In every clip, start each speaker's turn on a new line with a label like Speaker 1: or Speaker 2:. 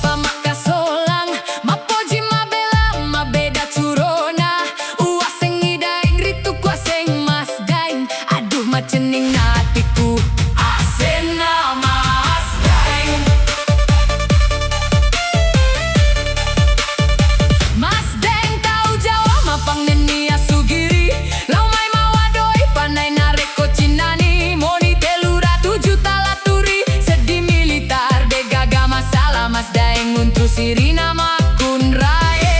Speaker 1: pa makasolang mapoji mabela mabeda curona uaseng idaing ritu kuaseng mas daing aduh macening natiku asena mas daing mas daing tau jawa mapang nenia sugiri lau mai mawadoi panai nareko cinani moni telura 7 laturi sedih militar begaga masalah mas daeng untuk sirina makun rae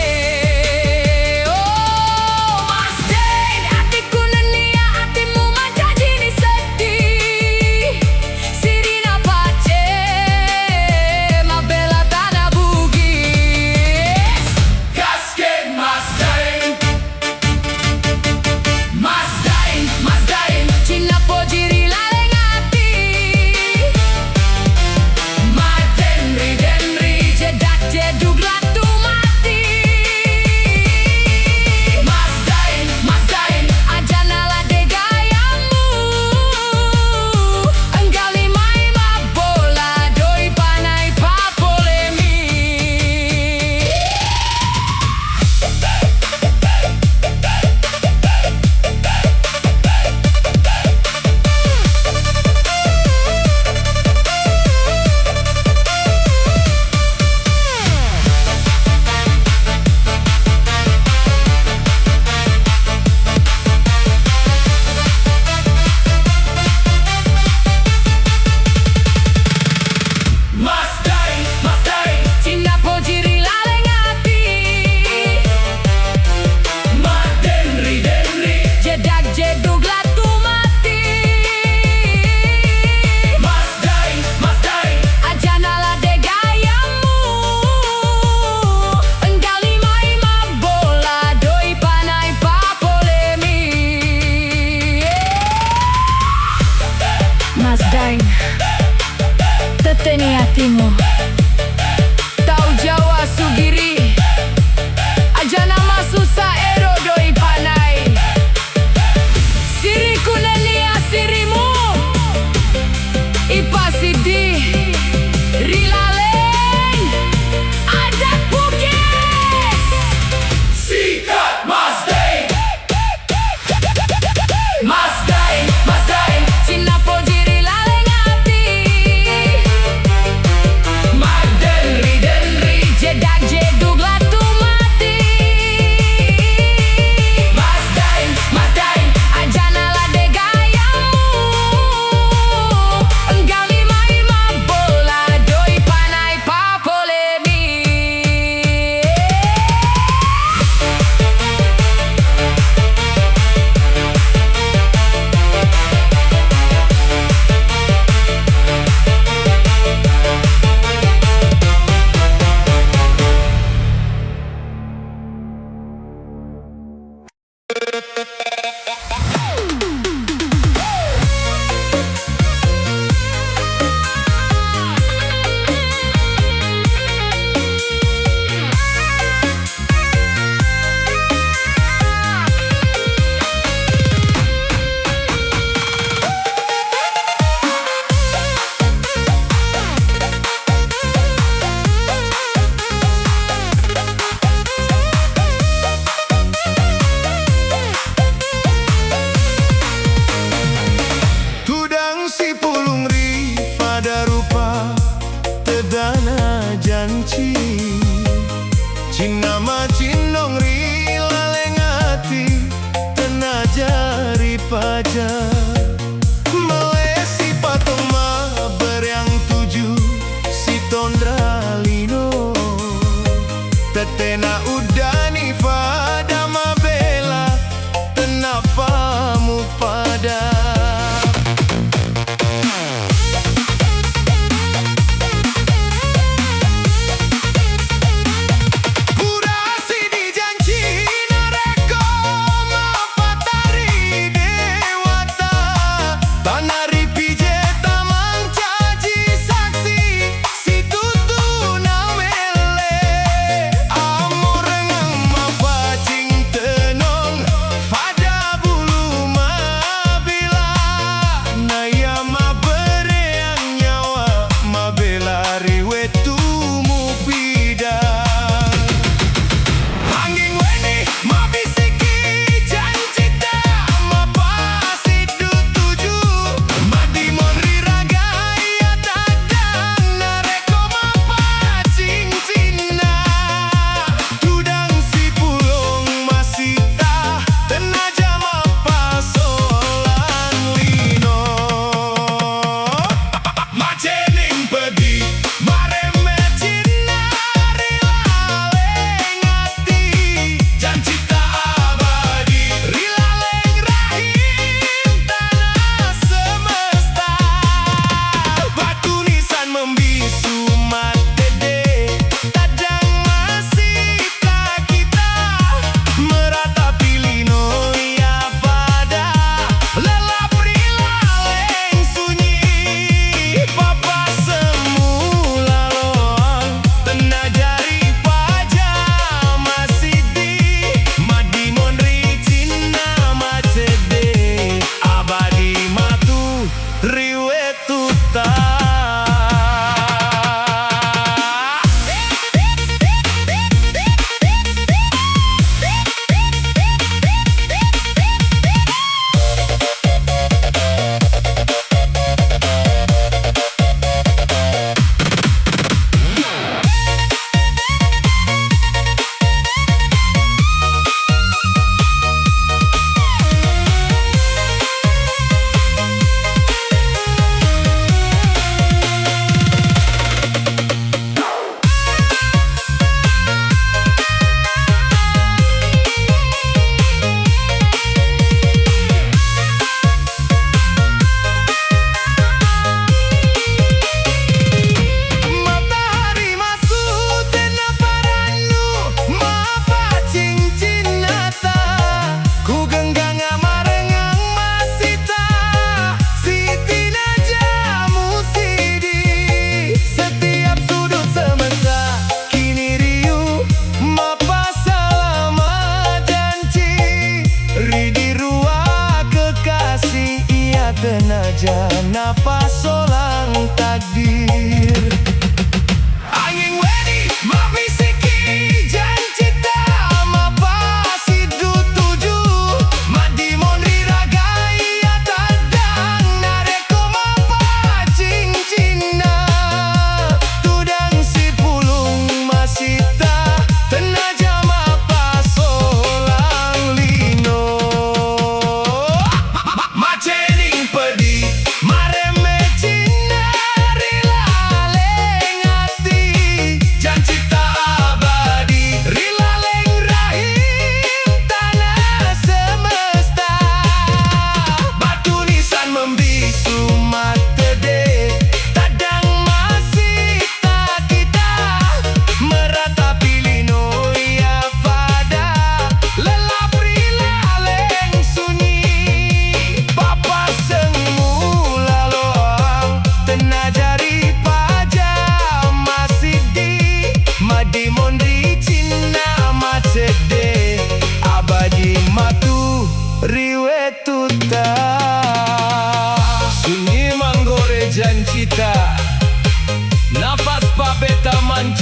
Speaker 1: oh mas daeng hatiku nenia hatimu manjaji ni sedih sirina pace mabela tanah bugis kasket mas daeng Cina pojiri laleng hati Madenri denri jedak jeduglat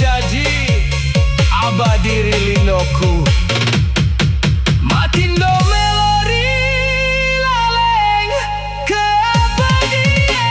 Speaker 2: jadi abadi rilinoku. Matindo melodi laleng keabadian.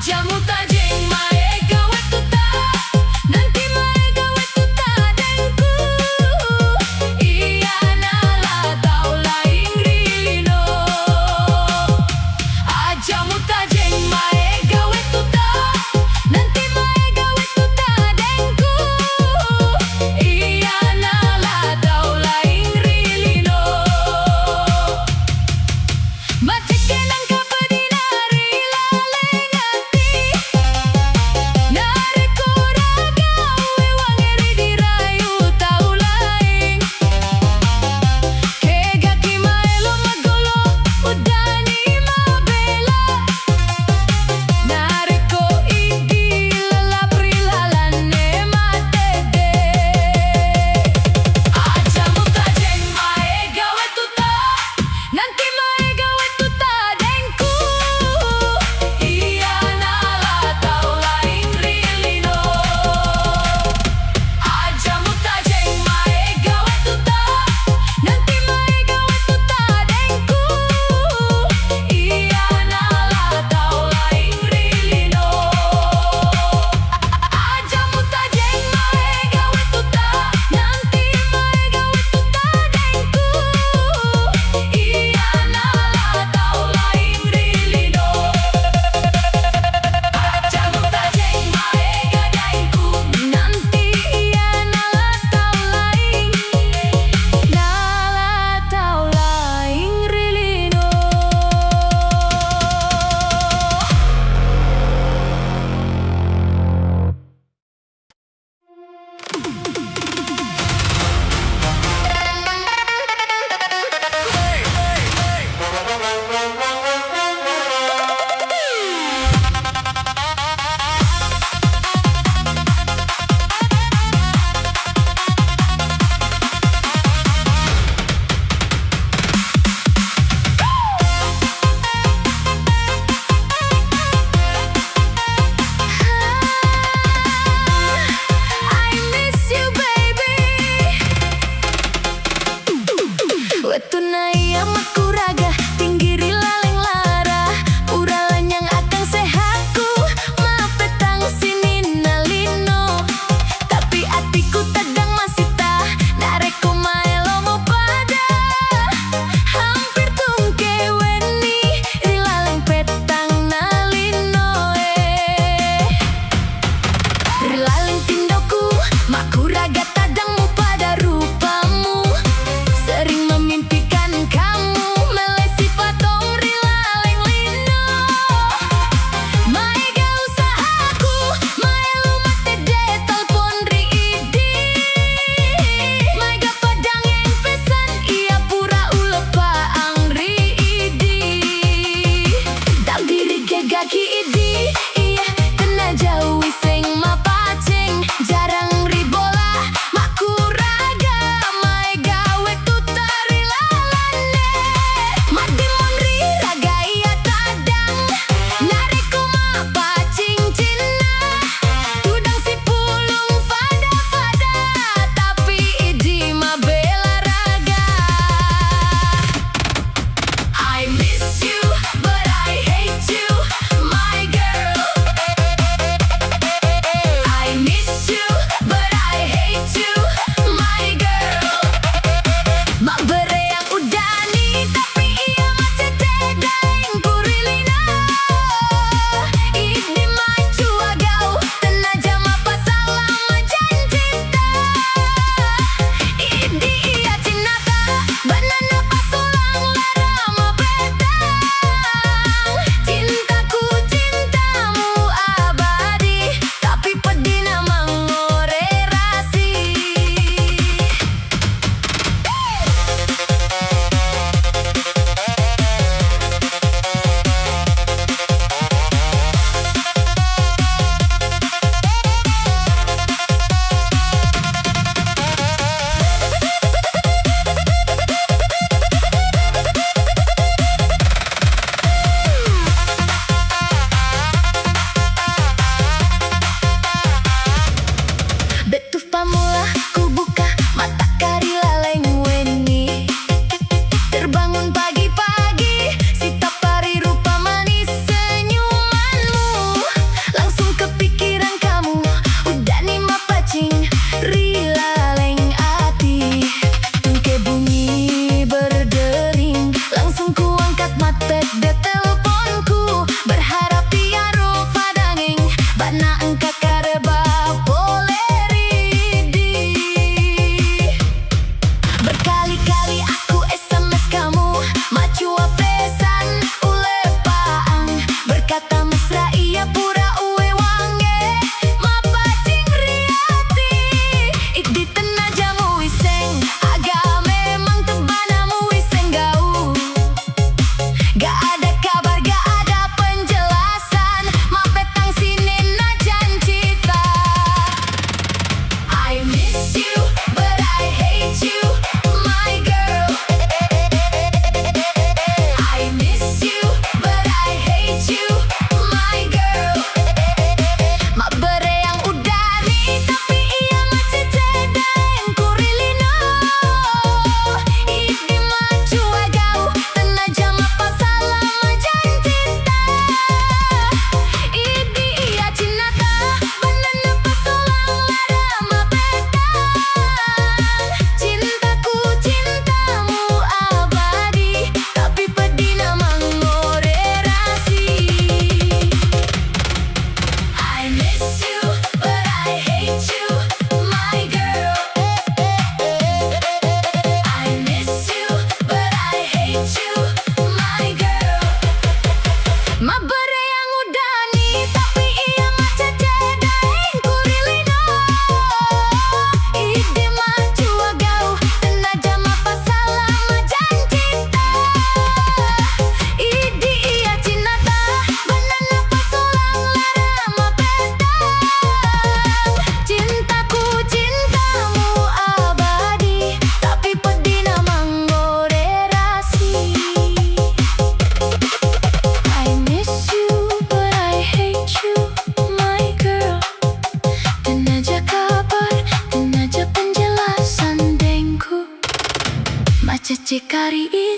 Speaker 1: Jamu tajeng mae gawe tuta nanti mae I miss you, but I hate you, my girl. I miss you, but I hate you, my girl. Mak bere yang udah nih, tapi ia masih ceda yang ku really know. Ini maju agau, tenaja mapa salah majan cinta. Ini ia cinta, banana pasolang lara mapedang. Cintaku cintamu abadi, tapi pedih namang ngorerasi. I miss you, but I hate you, my girl. I miss you, but I hate you, my girl. Ma bere yang udah nih, tapi ia macam ceda yang ku really know. Ide maju agau, tenaja mapa salah majan cinta. Idi ia cinta, banana pasolang lara mapedang. Cintaku cintamu abadi, tapi pedih namang ngorerasi. I miss you, but I hate you, my girl. Tenaja kabar, tenaja penjelasan dengku, macam cikari ini.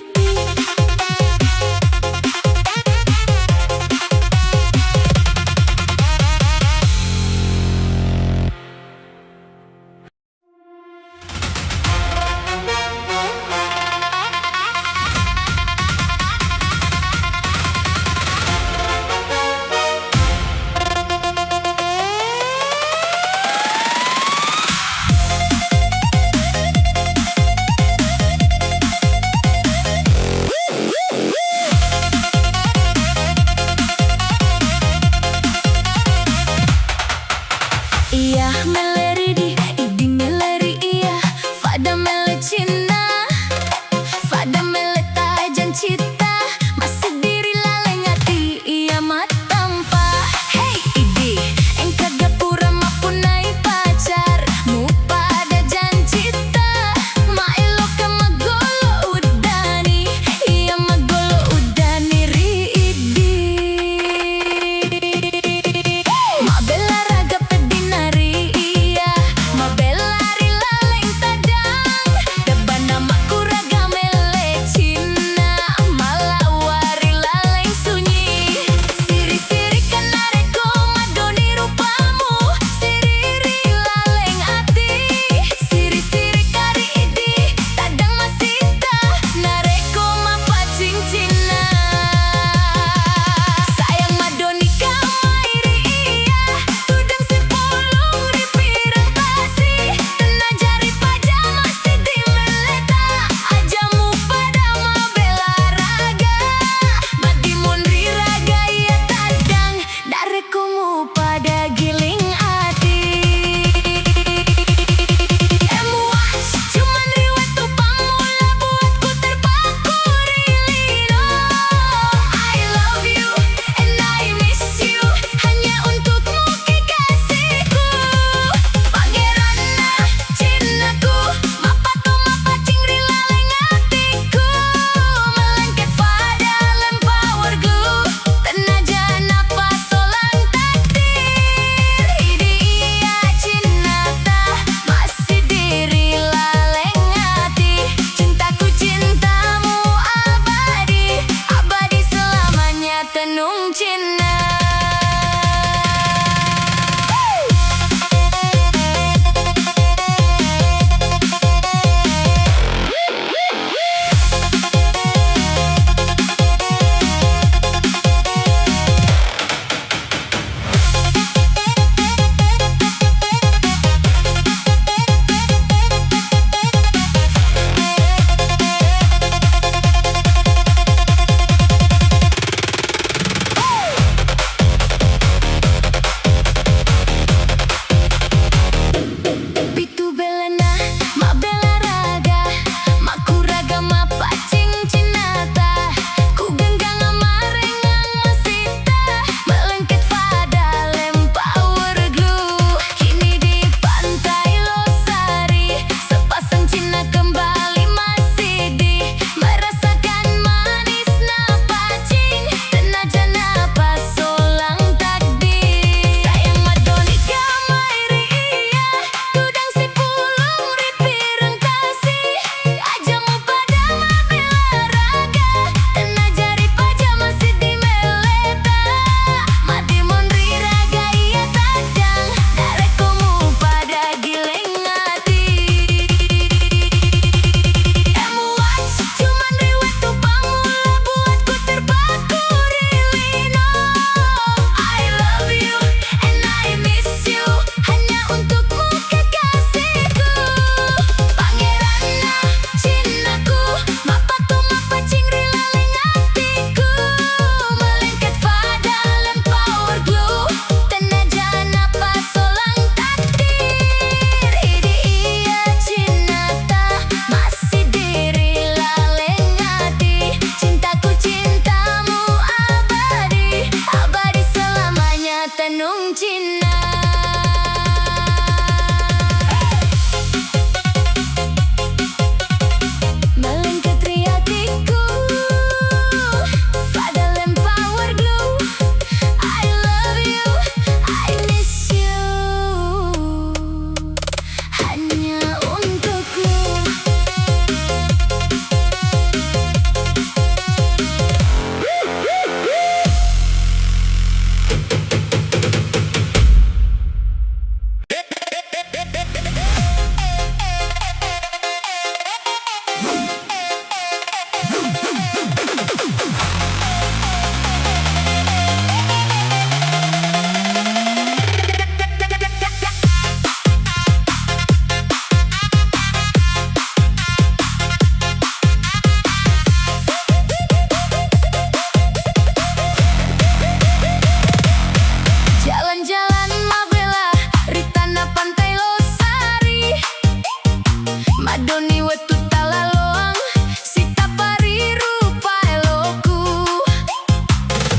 Speaker 1: Adoni wetu talaloang sita pari rupa eloku.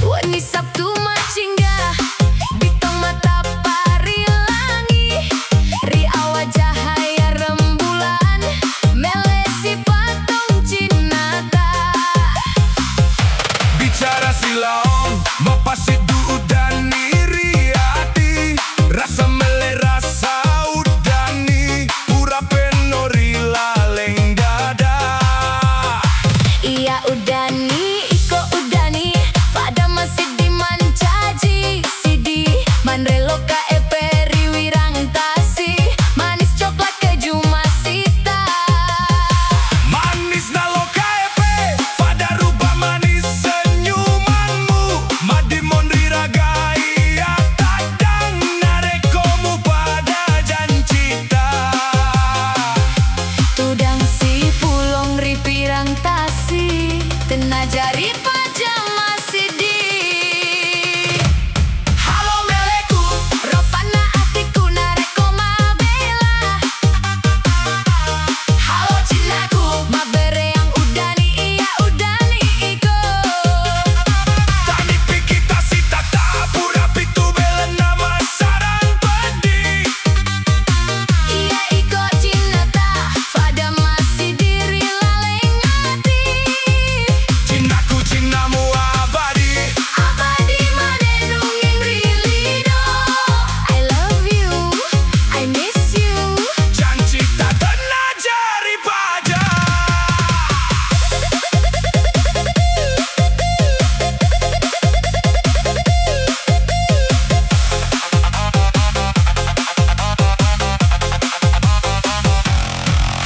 Speaker 1: Wani Sabtu macingga bitong mata pari langi. Ri awa cahaya rembulan melesi patong cinata.
Speaker 2: Bicara silaon mapasidu udani riati. Rasa mele rasa udani pura penori laleng dada.
Speaker 1: Iya udani, iko udani, pada masih dimancaji sidi. Manrelo peri wirang tasi, manis coklat keju masita.
Speaker 2: Manis na lokaepe pada rubah manis senyumanmu. Madimon riragai tadang narekomu pada jancita.
Speaker 1: Tudang si pulong ripirang tasi, tenajari pajama sidi. Halo meleku, ropana atiku nareko mabela. Halo cinaku, mabere yang udani iya udani iko.
Speaker 2: Tani pikita si tata pura pitu belen nama sarang pedi.
Speaker 1: Iya iko cinata, pada masih diri laleng hati.
Speaker 2: Cinaku cinamu abadi.
Speaker 1: Abadi manenung yang rilido. I love you, I miss you.
Speaker 2: Jancita tenajari paja.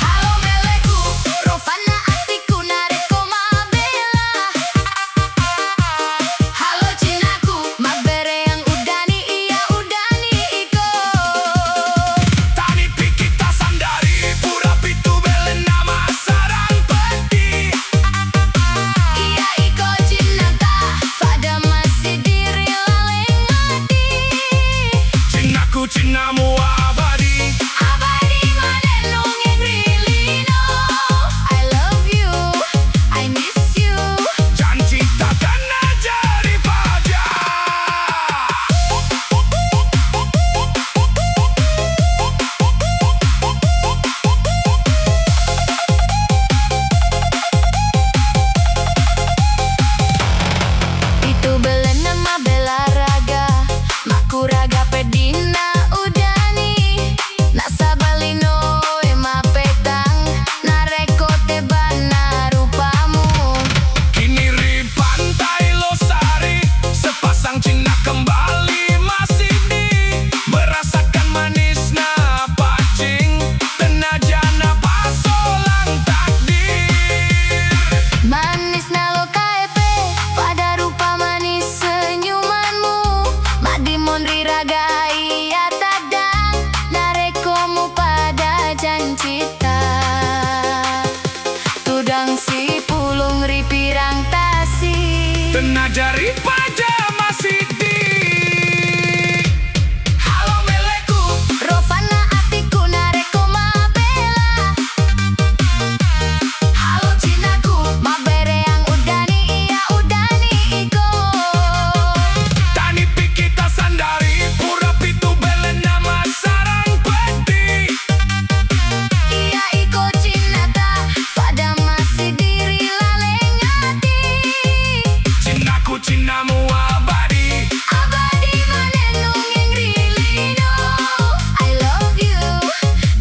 Speaker 1: Halo meleku, rovana atiku nareko mabela. Halo cinaku, mabere yang udani iya udani iko.
Speaker 2: Tani pikita sandari pura pitu belen nama sarang pedi.
Speaker 1: Iya iko cinata, pada masih diri laleng hati.
Speaker 2: Cinaku cinamu abadi.
Speaker 1: Abadi manenung yang rilido. I love you, I miss you.
Speaker 2: Jancita tenajari paja.
Speaker 1: Itu belen nama bela raga, maku raga pedina udani. Nasabalino ema petang, nareko tebana rupamu.
Speaker 2: Kini ri pantai Losari sepasang Cina kembali masih di merasakan manisnya pacing tenajana pasolang takdir.
Speaker 1: Manis nalo kaepe, pada rupa manis senyumanmu. Madimon riragai ya tadang, narekomu pada jancita. Tudang si pulung ripirang tasi.
Speaker 2: Tenajari paja masih di. Halo meleku,
Speaker 1: Rovana atiku nareko mabela. Halo cinaku, mabere yang udani iya udani iko.
Speaker 2: tani pikita sandari pura pitu belen nama sarang pedi.
Speaker 1: Iya iko cinata, pada masih diri laleng hati.
Speaker 2: Cinaku cinamu abadi.
Speaker 1: Abadi manenung yang rilido. I love you,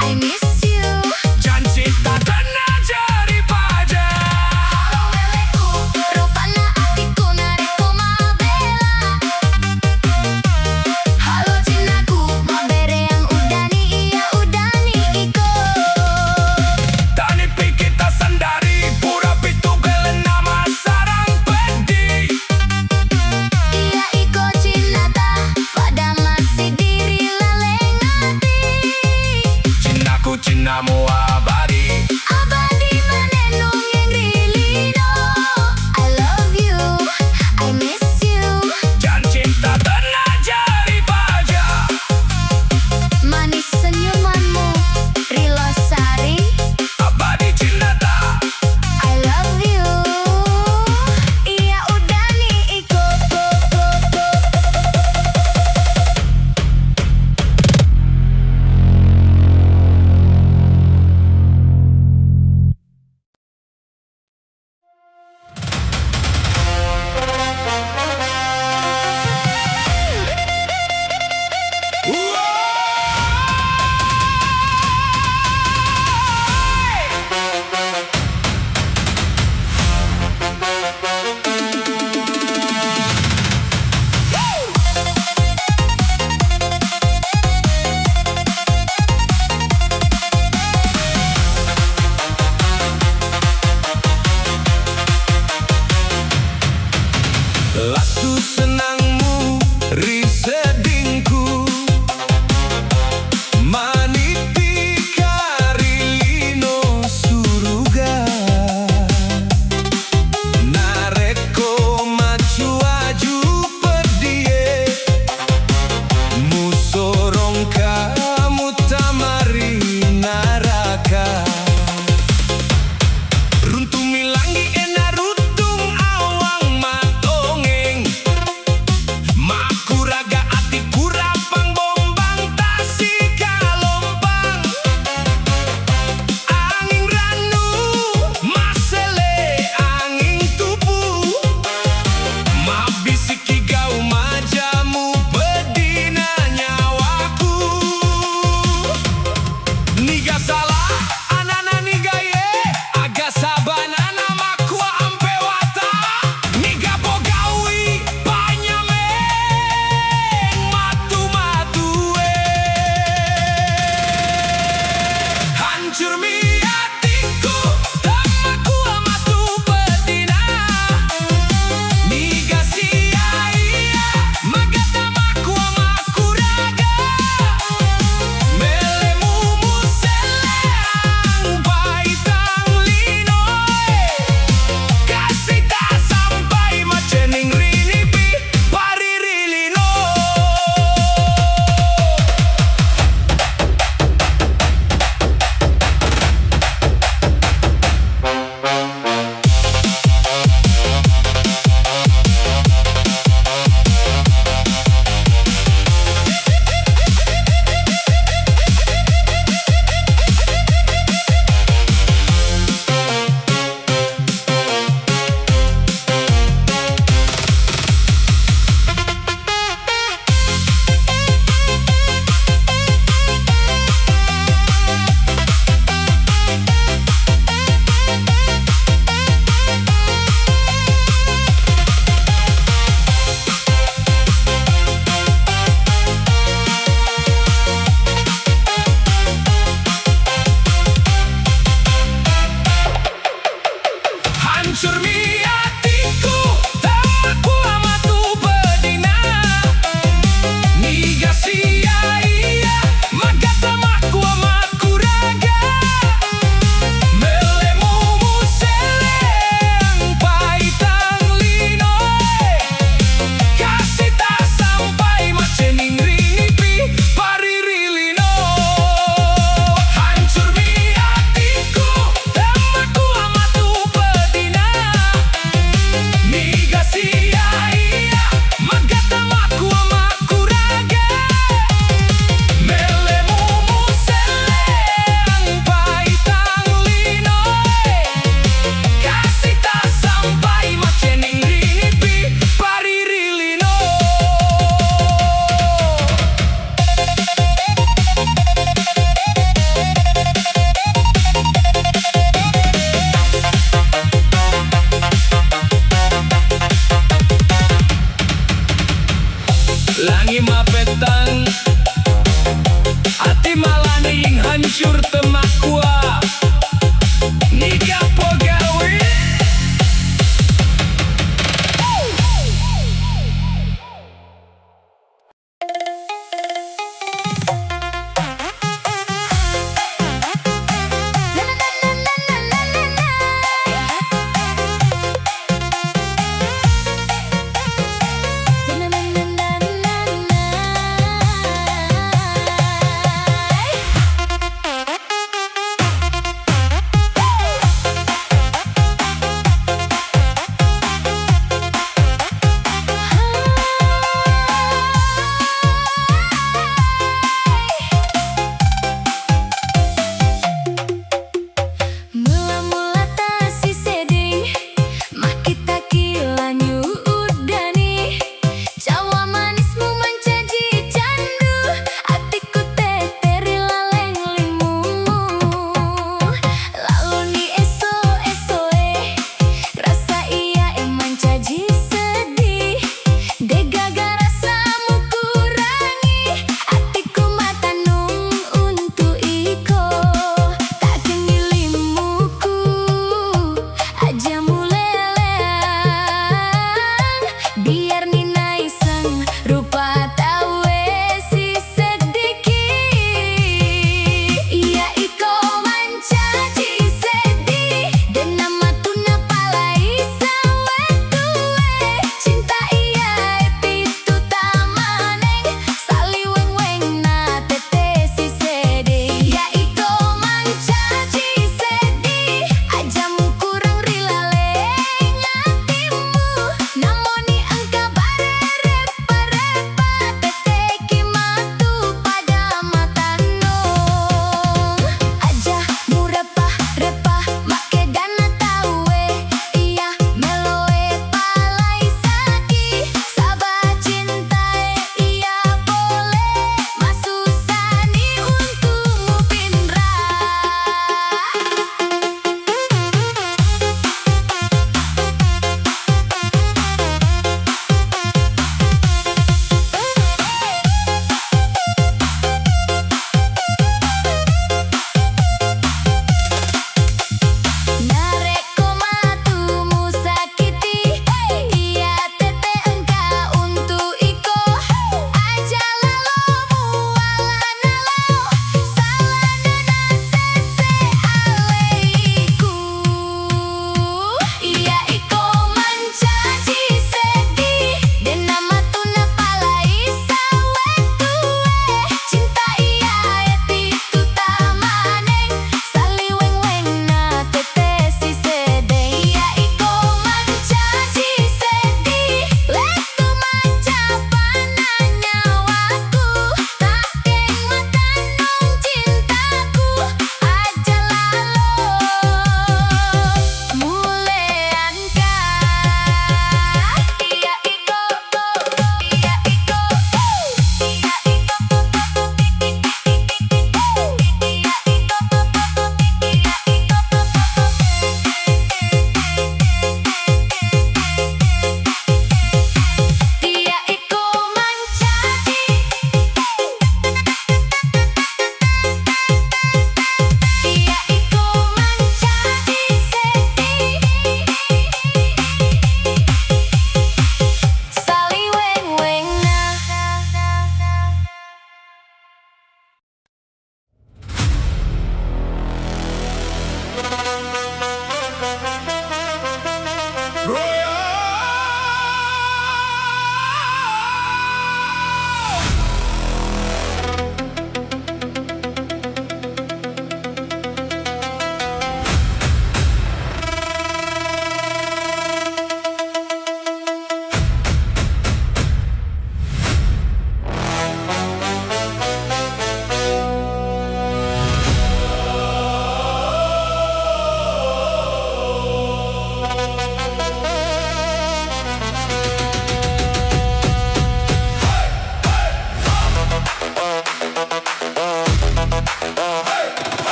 Speaker 1: I miss you.
Speaker 2: Jancita tenajari paja.
Speaker 1: Halo meleku, rovana atiku nareko mabela. Halo cinaku, mabere yang udani iya udani iko.
Speaker 2: Tani pikita sandari pura pitu belen nama sarang pedi.
Speaker 1: Iya iko cinata, pada masih diri laleng hati.
Speaker 2: Cinaku cinamu abadi.
Speaker 1: Abadi manenung yang rilido. I love you, I miss you.
Speaker 2: Jancita tenajari paja.
Speaker 1: Manis senyumanmu, Rilosari.
Speaker 2: saka runtung milangi ena rutung awang matongeng makuraga ati kurapang bombang tasik kalompang angin ranu masele angin tubuh mabisiki gau majamu bedina nyawaku niga salah anana niga ye aga sabanana makua ampe wata niga bogawi panyameng matu-matue hancur mi hatiku tamaku amatu betina niga sia-ia magata maku amakuraga melemu museleang baitang linoe kasih tak sampai macening rinipi paririlino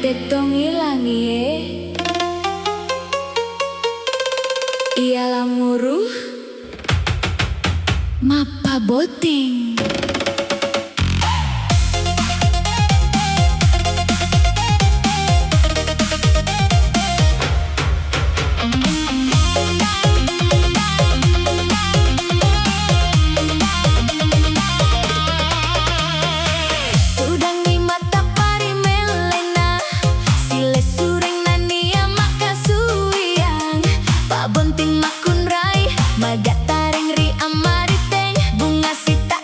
Speaker 1: tetong ilang ye. Ialah muruh mapa boting. Udang ni mata pari melena, sile sureng nania makasuyang. Pak bonting makun rai, magat taring ri amariteng, bunga sita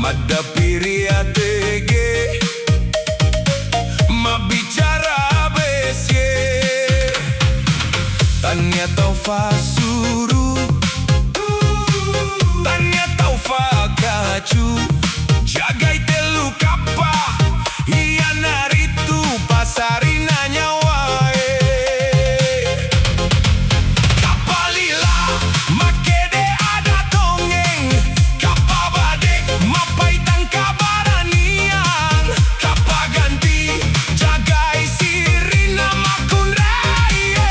Speaker 2: Mada piria tege Ma bicara besye Tanya tau fasuru Tanya tau fakacu Jagai telu kapa Iya naritu pasarina nyawae Kapalila makede ada tongeng Kapa badek mapai tangkabaranian Kapa ganti jagai sirina makunraie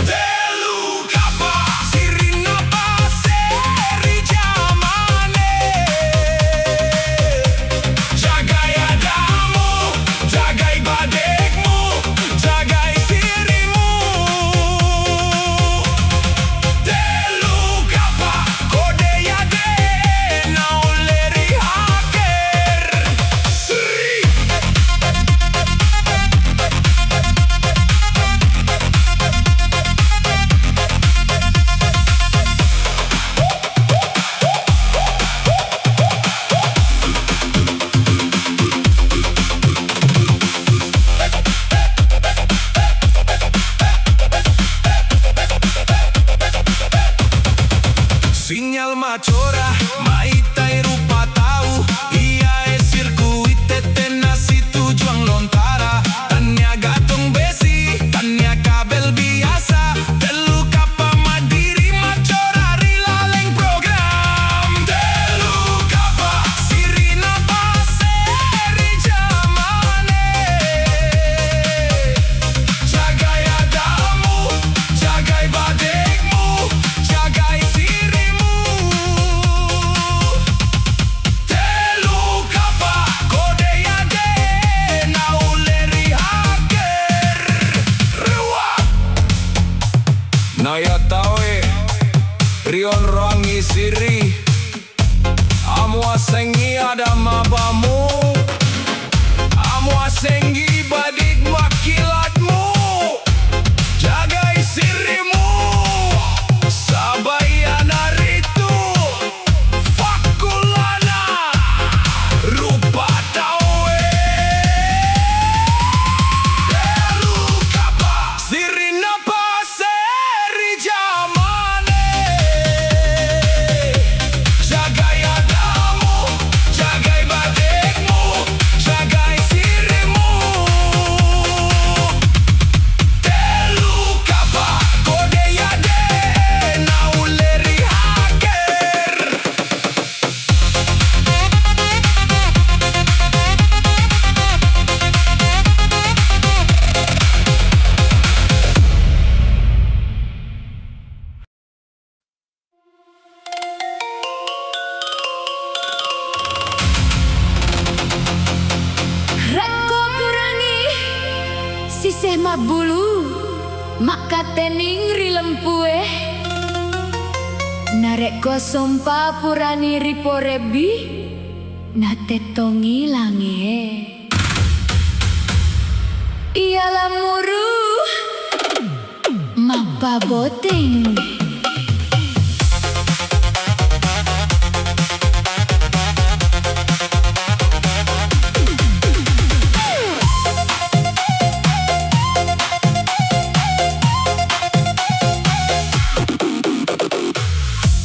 Speaker 2: Telu kapa sirina paseri jamane Jagai adamu, jagai badekmu, jagai sirimu Telu kapa kode yade nauleri haker Sri Sinyal macora, maitai rupa tau Ia e sirkuit nasi tujuan lontara Tanya gatong besi, tanya kabel biasa Telu kapa madiri macora rilaleng program Telu kapa sirina paseri jamane Jagai adamu, jagai badekmu, jagai sirimu Telu kapa kode yade nauleri haker Ruak Naya tawe Rion rangi siri Amu asengi ada mabamu Amu asengi badik makilatmu Jagai sirimu Sabayana ritu Fakulana Rupa tawe Telu kapa sirina paseri jamane Jagai adamu, jagai badekmu, jagai sirimu Telu kapa kode yade nauleri haker
Speaker 1: Reko kurangi sisih mabulu maka tening rilempue Nareko sompa purani riporebi nate tongi lange Ialah muru mapa boteng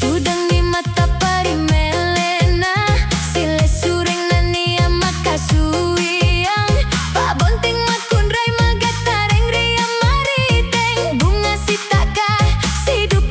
Speaker 1: Tudang di mata pari melena Sile sureng nani amaka suyang Pak bonting makun rai magatareng ria mariteng Bunga sitaka sidup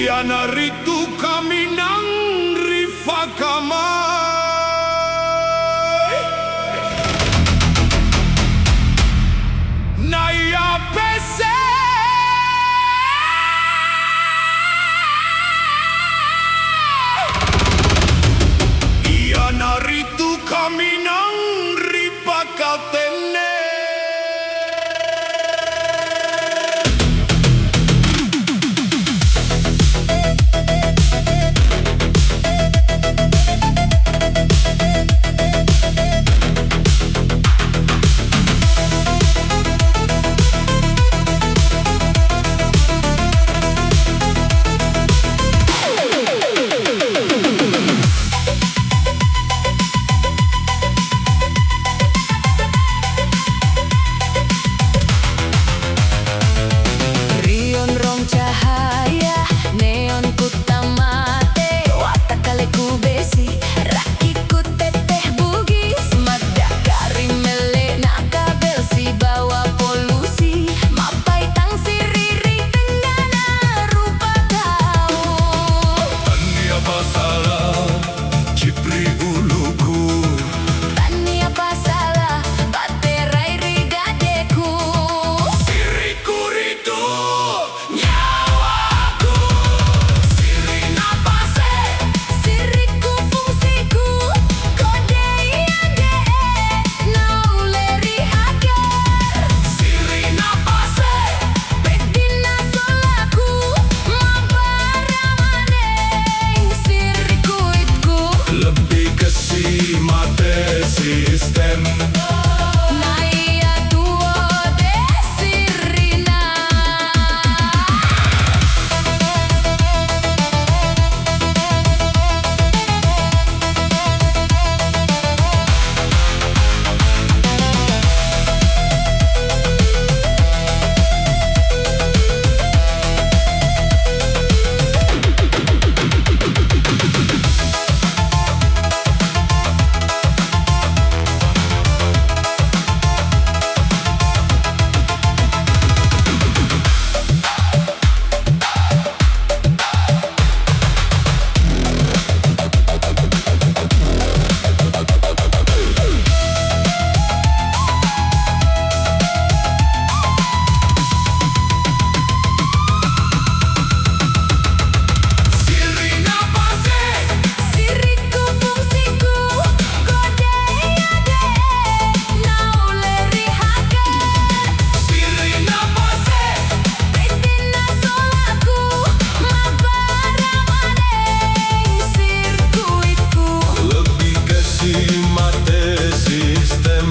Speaker 2: Iana ritu kami nang rifa kamay Naya pese Iana ritu kami nang rifa katene
Speaker 1: Rion rong cahaya neon ku tamate watak kaleku besi rakiku teteh bugis mada kari mele nak kabel si bawa polusi mapai tang siriri tenggana rupa kau
Speaker 2: Tania basala cipri uluku
Speaker 1: tani apa salah baterai rigadeku
Speaker 2: Siriku ritu nyawaku Siri napase
Speaker 1: siriku fungsiku kode iade nau leri haker
Speaker 2: Siri napase
Speaker 1: Bedina solaku mabaramane sirkuitku
Speaker 2: Lebih ke si mate sistem
Speaker 1: Naya tuo desirina
Speaker 2: Siri napase
Speaker 1: Siriku fungsiku kode iade nau leri haker
Speaker 2: Siri napase
Speaker 1: Bedina solaku mabaramane sirkuitku
Speaker 2: Lebih ke si mate sistem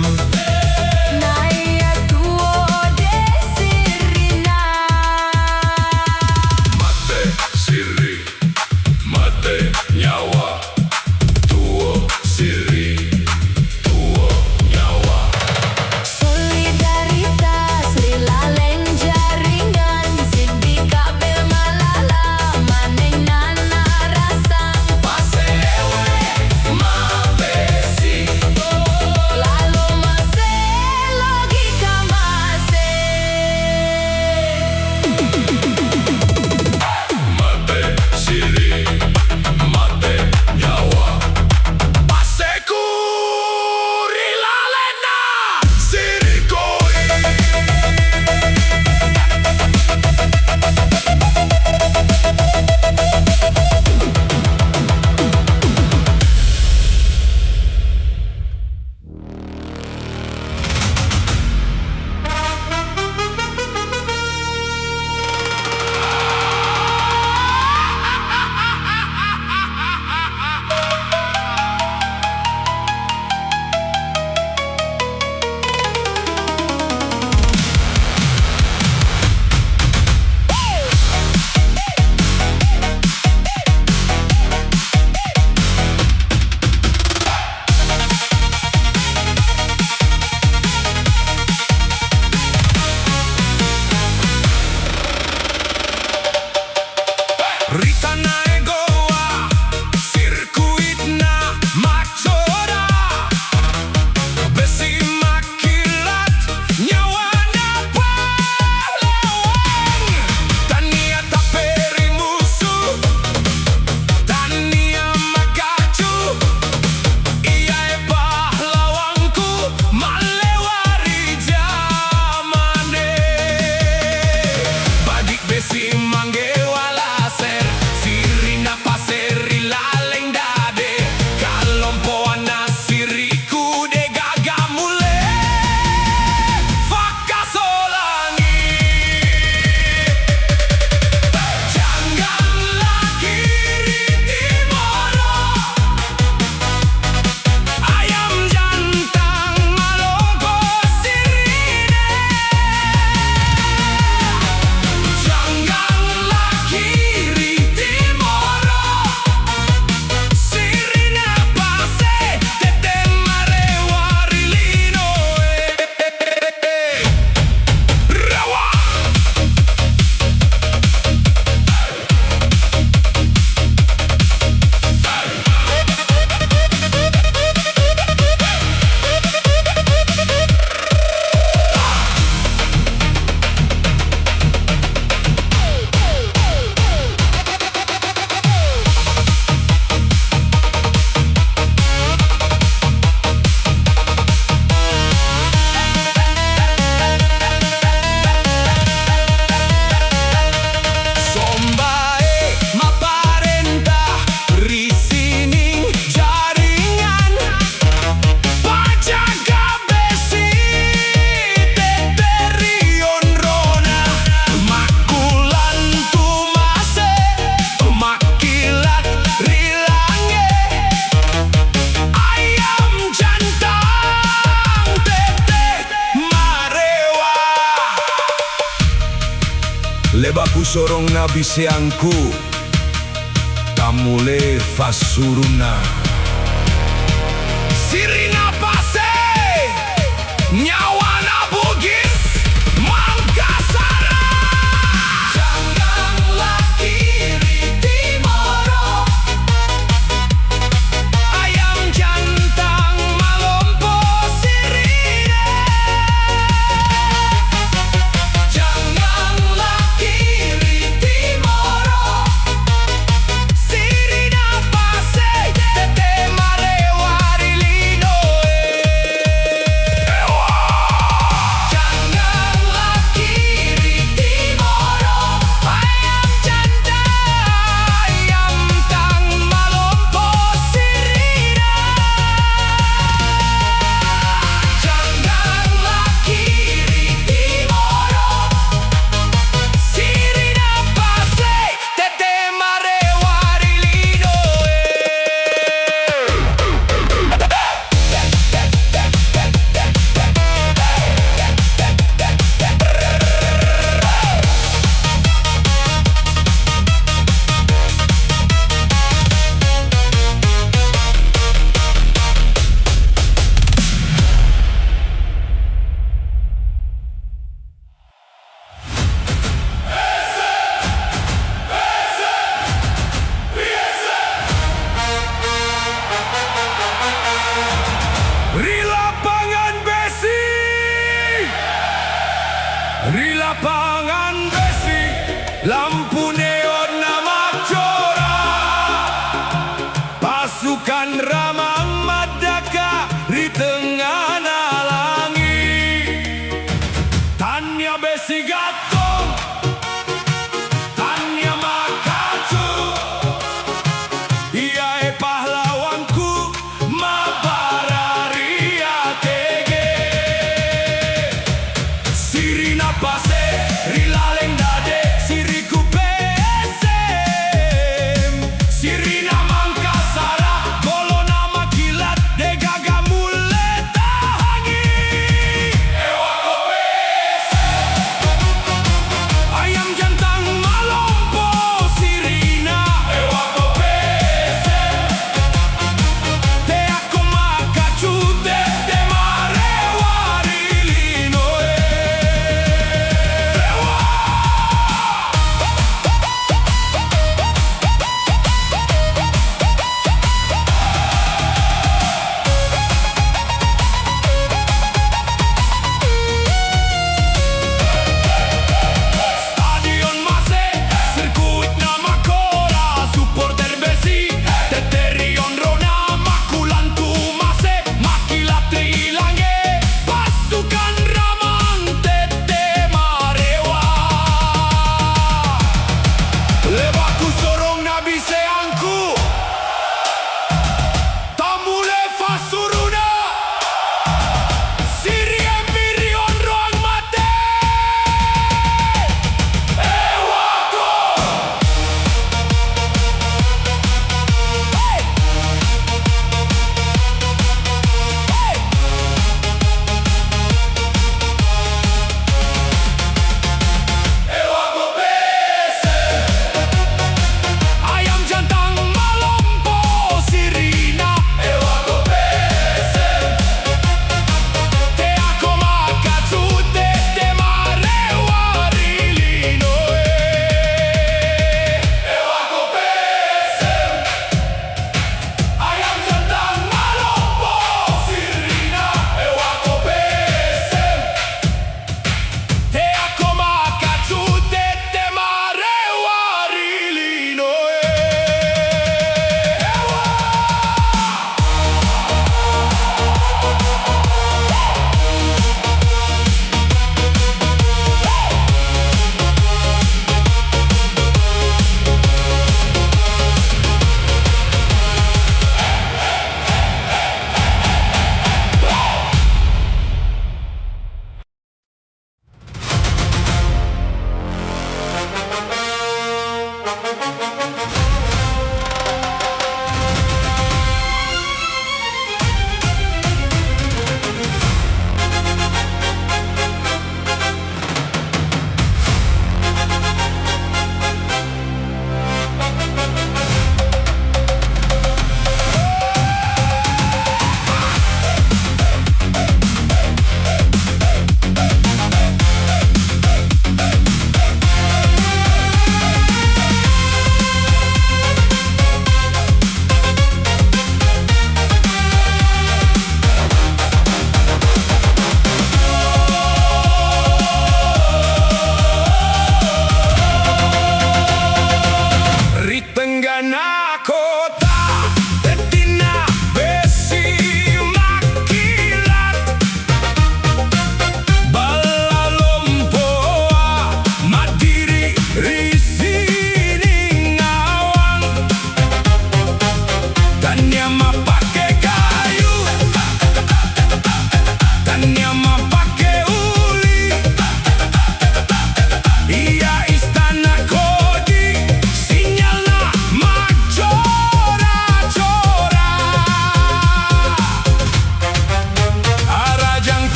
Speaker 1: Naya tuo desirina
Speaker 2: Mate siri mate nyawa Tuo siri tuo nyawa
Speaker 1: Solidaritas rilaleng jaringan Sidi kabel malala maneng nana rasang
Speaker 2: Pasewe mapesi
Speaker 1: Lalu masih
Speaker 2: Busorong nabi siangku Kamule fasuruna Sirina pase Nyawana bugis Mangkasara
Speaker 1: Janganlah kiri timoro,
Speaker 2: Ayam jantang malompo sirine
Speaker 1: janganlah kiri timoro,
Speaker 2: Sirina pase Tete marewari linoe
Speaker 1: janganlah kiri timoro,
Speaker 2: Ayam jantan Ayam tang malompo sirina
Speaker 1: janganlah kiri timoro,
Speaker 2: Sirina pase Tete marewari linoe Ri lapangan besi Ri lapangan besi Lampu neon nama Cora Pasukan Ramang Madaka Di tengah nalangi Tanya besi gatong Tanya makatu Ia pahlawanku Mabararia tege Sirina pase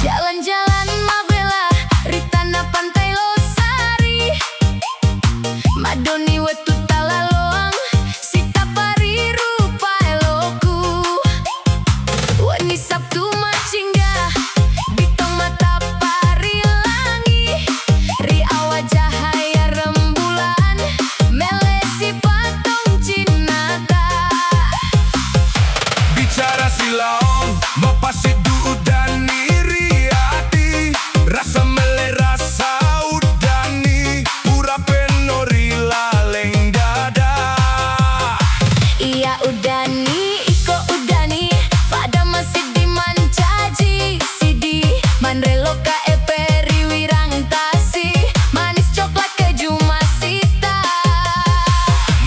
Speaker 1: Jalan-jalan Mabela, Ritana Pantai Losari, Madoni wetu talaloang, Sita pari rupa eloku. Wani Sabtu macingga, Bitong mata pari langi, Ria wajah haya rembulan, Melesi patong cinata.
Speaker 2: Bicara silaong mapasidu udani riati rasa mele rasa udani pura penori laleng dada.
Speaker 1: Iya udani, iko udani, pada masih dimancaji sidi, manreloka eperi wirang tasi, manis coklat keju masita.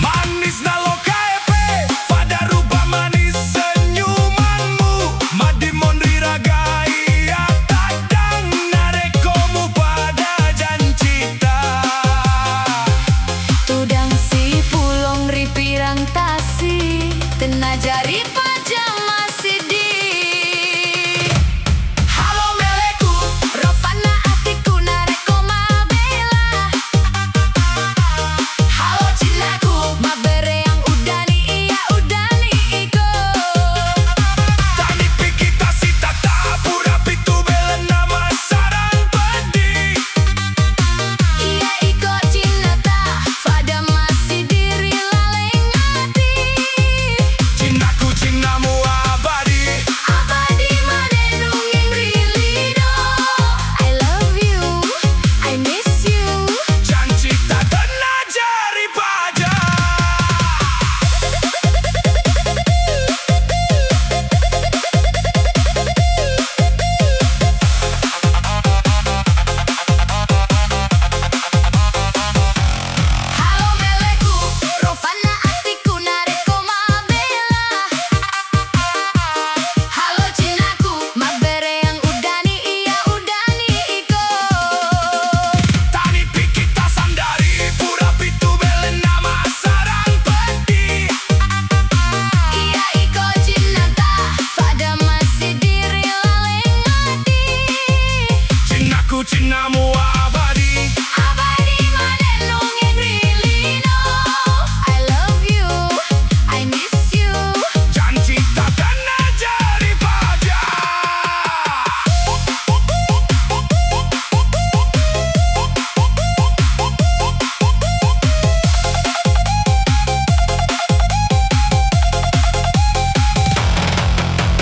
Speaker 2: Manis na loka epe pada rubah manis senyumanmu madimon riragai atadang narekomu pada jancita.
Speaker 1: Tudang si pulong ripirang tasi, tenajari pajama sidi. Halo meleku, Rovana atiku nareko Mabela. Halo cinaku, Mabere yang udani, iya udani iko.
Speaker 2: Tani pikita si tata pura pitu belen nama sarang pedi.
Speaker 1: Iya iko cinata, pada masih diri laleng hati.
Speaker 2: Cinaku cinamu abadi.
Speaker 1: Abadi manenung yang rilido. I love you, I miss you.
Speaker 2: Jancita tenajari paja.
Speaker 1: Halo meleku, Rovana atiku nareko Mabela. Halo cinaku, Mabere yang udani, iya udani iko.
Speaker 2: Tani pikita sandari pura pitu belen nama sarang pedi.
Speaker 1: Iya iko cinata, pada masih diri laleng hati.
Speaker 2: Cinaku cinamu abadi.
Speaker 1: Abadi manenung yang rilido. I love you, I miss you.
Speaker 2: Jancita tenajari paja.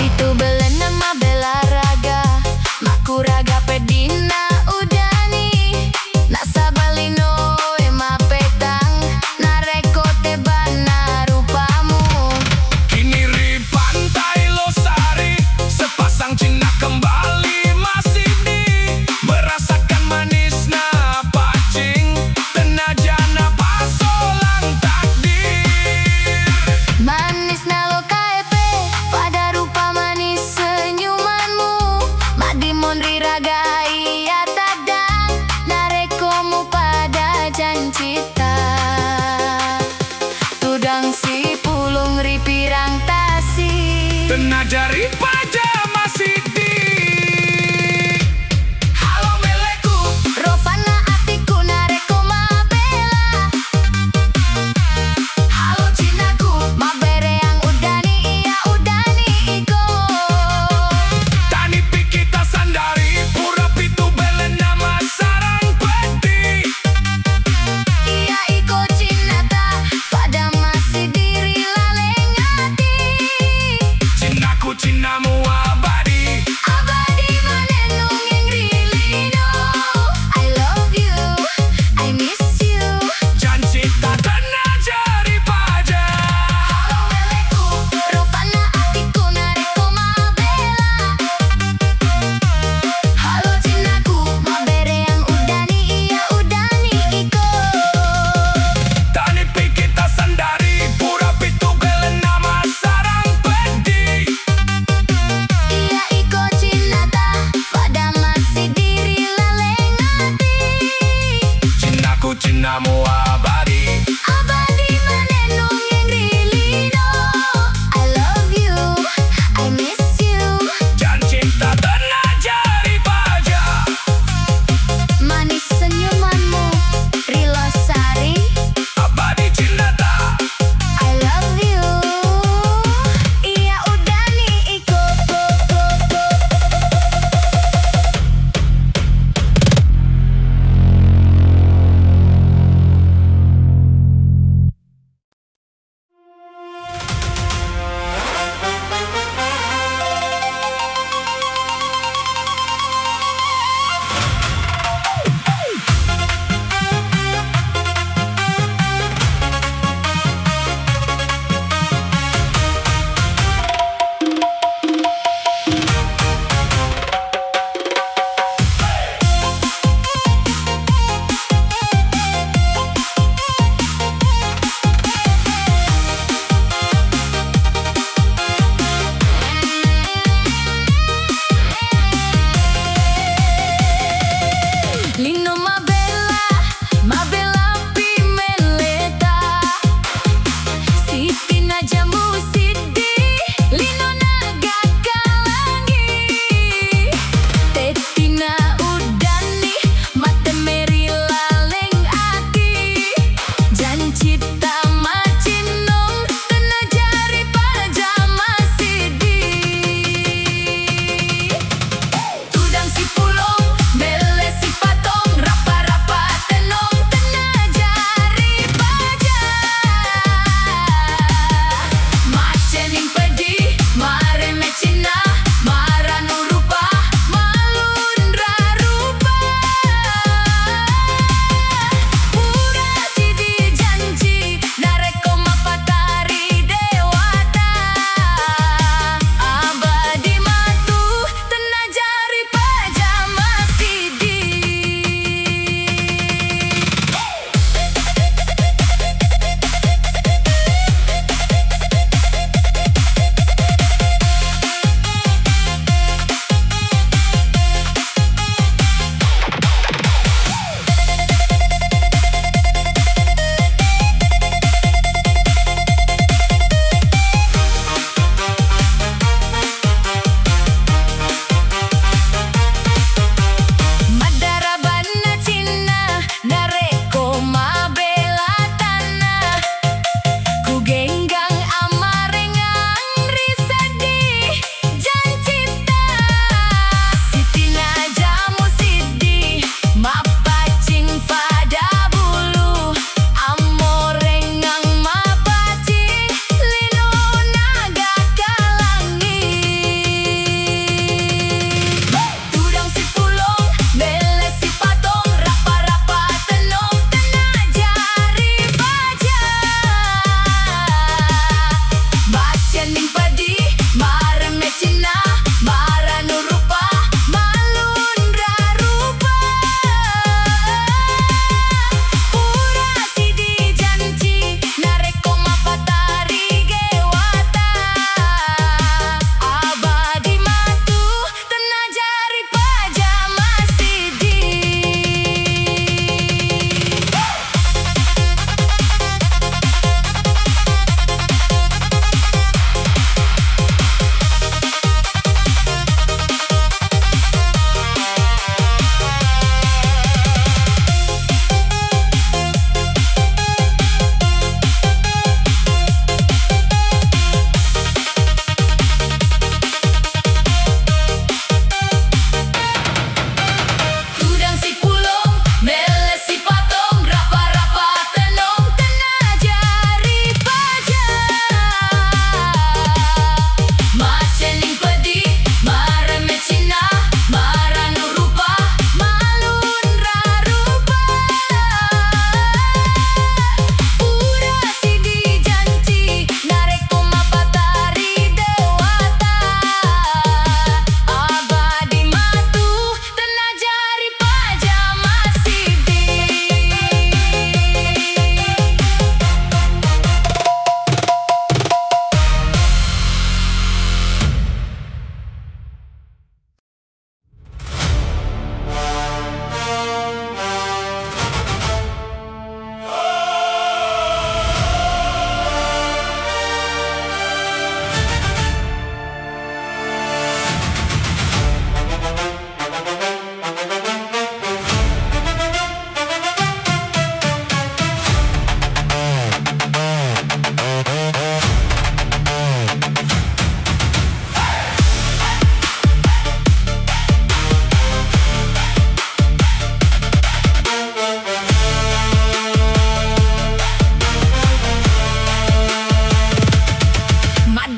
Speaker 1: Itu belena Mabela raga, maku raga pedina udani. Nasabalino ema petang, nareko tebana rupamu.
Speaker 2: Kini ri pantai Losari sepasang Cina kembali masih di merasakan manisnya pacing tenajana pasolang takdir.
Speaker 1: Manis nalo KP, pada rupa manis senyumanmu, madimon riragai ya tadang, narekomu pada jancita. Tudang si pulung ripirang tasi,
Speaker 2: Tenajari paja masih di. Halo meleku,
Speaker 1: Rovana atiku nareko Mabela. Halo cinaku, Mabere yang udani, iya udani iko.
Speaker 2: tani pikita sandari pura pitu belen nama sarang pedi.
Speaker 1: Iya iko cinata, pada masih diri laleng hati.
Speaker 2: Cinaku cinamu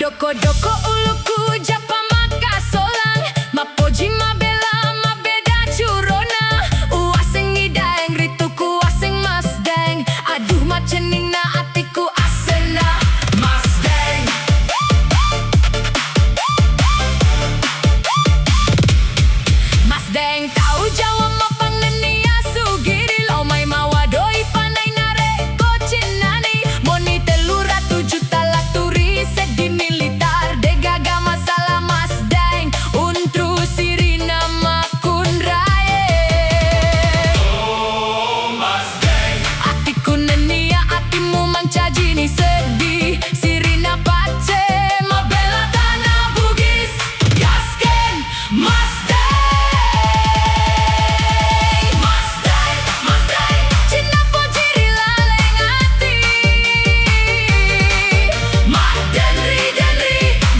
Speaker 1: Doko doko uluku japa maka solang mapoji mabela mabeda curona uaseng idaeng rituku aseng mas deng aduh macening na atiku asena mas deng mas deng tahu jawa mapang nenia sugiri lau mai mawadoi panai nare kocinani moni telura 7 talak turi sedi militar degaga masalah mas deng untru sirina makun rae
Speaker 2: Oh Mas Deng
Speaker 1: atiku nenia atimu mangcaji ni sedih sirina pace mabela tanah bugis yasken mas Cina pojiri laleng ati mak denri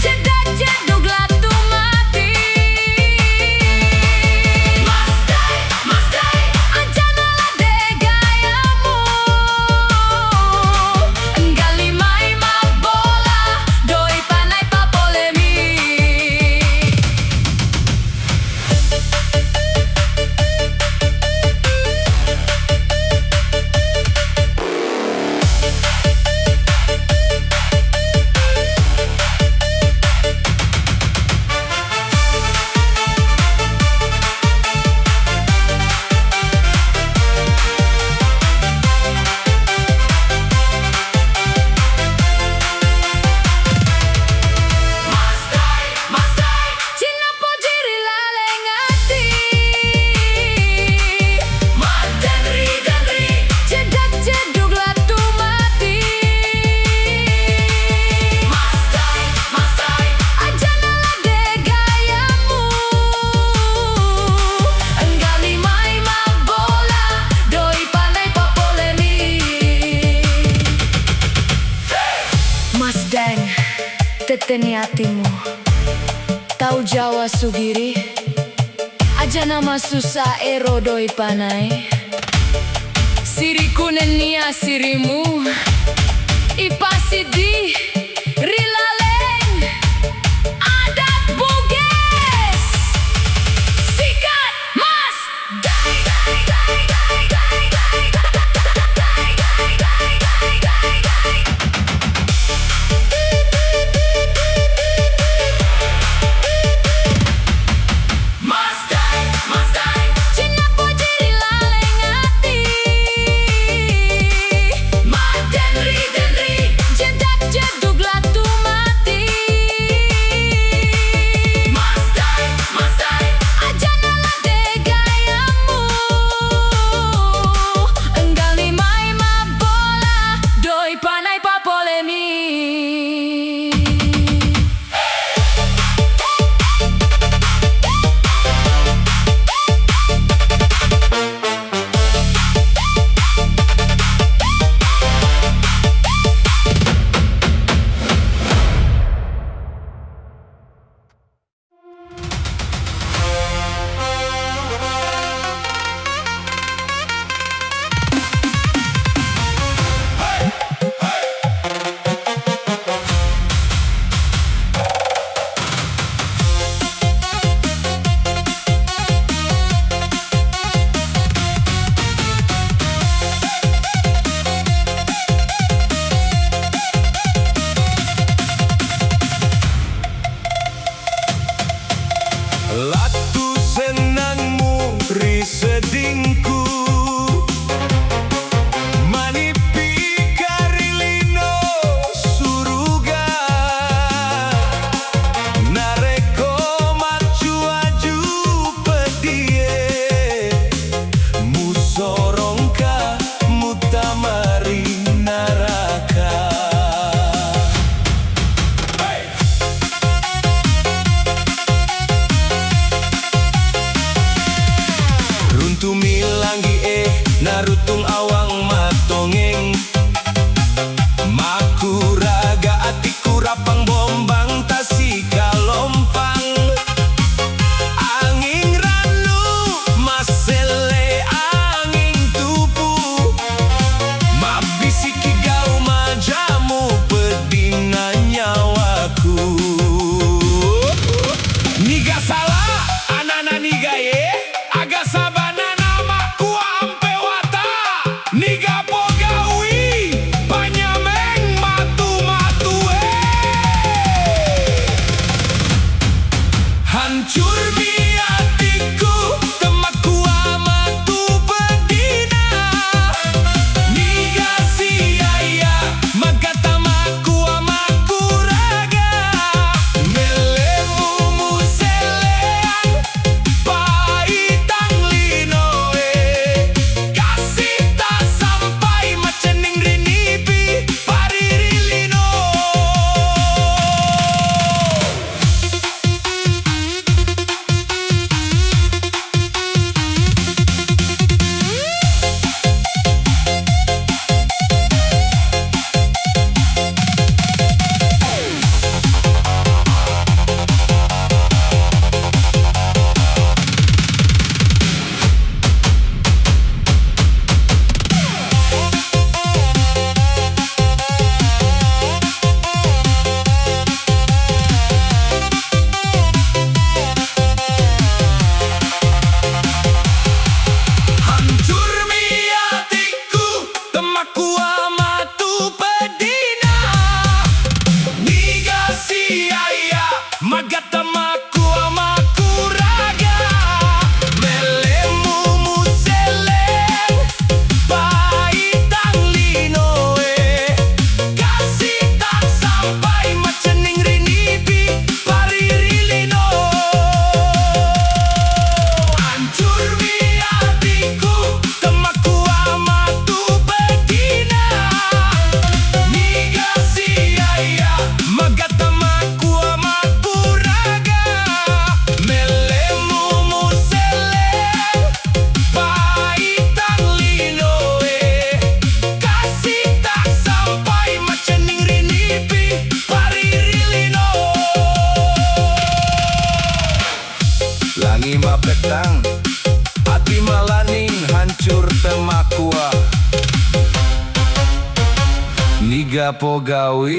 Speaker 1: jedak jedug latu mati mas dai ajana lade gayamu enggali mai mabola doi panai papolemi Cina pojiri laleng ati mak denri jedak jedug latu mati mas dai ajana lade gayamu enggali mai mabola doi panai papolemi Mas Deng teteni hatimu tahu Jawa sugiri aja nama susah ero doi panai siriku nenia sirimu ipasidi rilaleng adat buges sikat mas Cina pojiri laleng ati mak denri jedak jedug latu mati mas dai ajana lade gayamu enggali mai mabola doi panai papolemi
Speaker 2: gapo gawi.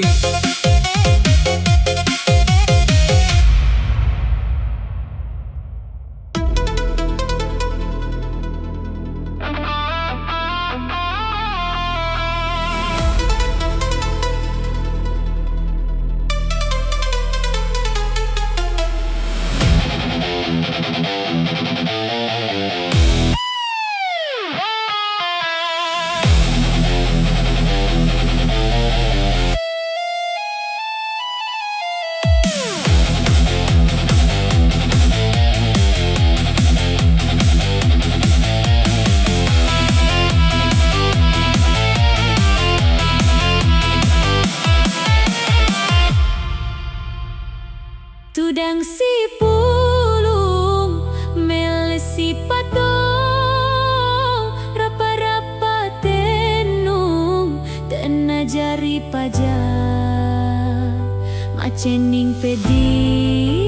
Speaker 1: Tudang si pulung melesi patong rapa-rapa tenung tenajari pajar macening pedi